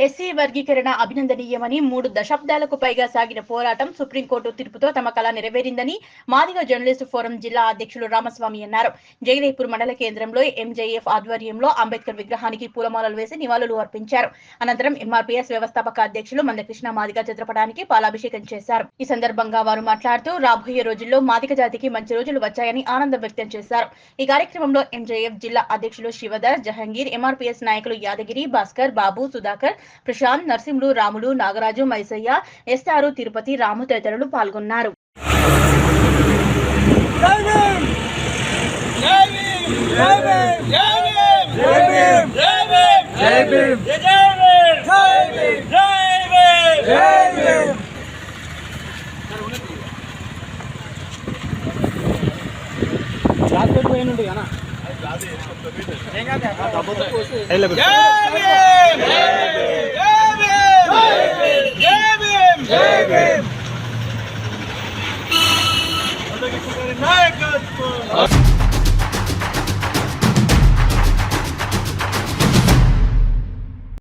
SC వర్గీకరణ అభినందనీయమని 3 దశాబ్దాలకు పైగా సాగిన పోరాటం సుప్రీంకోర్టు తీర్పుతో తమ కల నెరవేరిందని మాదిగ జర్నలిస్టు ఫోరం జిల్లా అధ్యక్షులు రామస్వామి అన్నారు. జగదేపూర్ మండల కేంద్రంలో ఎంజేఎఫ్ ఆధ్వర్యంలో అంబేద్కర్ విగ్రహానికి పూలమాలలు వేసి నివాళులు అర్పించారు. అనంతరం ఎంఆర్పీఎస్ వ్యవస్థాపక అధ్యక్షులు మందకృష్ణ మాదిగ చిత్రపటానికి పాలాభిషేకం చేశారు. ఈ సందర్భంగా వారు మాట్లాడుతూ రాబోయే రోజుల్లో మాదిగ జాతికి మంచి రోజులు వచ్చాయని ఆనందం వ్యక్తం చేశారు. ఈ కార్యక్రమంలో ఎంజేఎఫ్ జిల్లా అధ్యక్షులు శివధర్, జహంగీర్, ఎంఆర్పీఎస్ నాయకులు యాదగిరి, భాస్కర్, బాబు, సుధాకర్, ప్రశాంత్, నర్సింహులు, రాములు, నాగరాజు, మైసయ్య, ఎస్ఆర్, తిరుపతి, రాము తదితరులు పాల్గొన్నారు. నాయకత్వం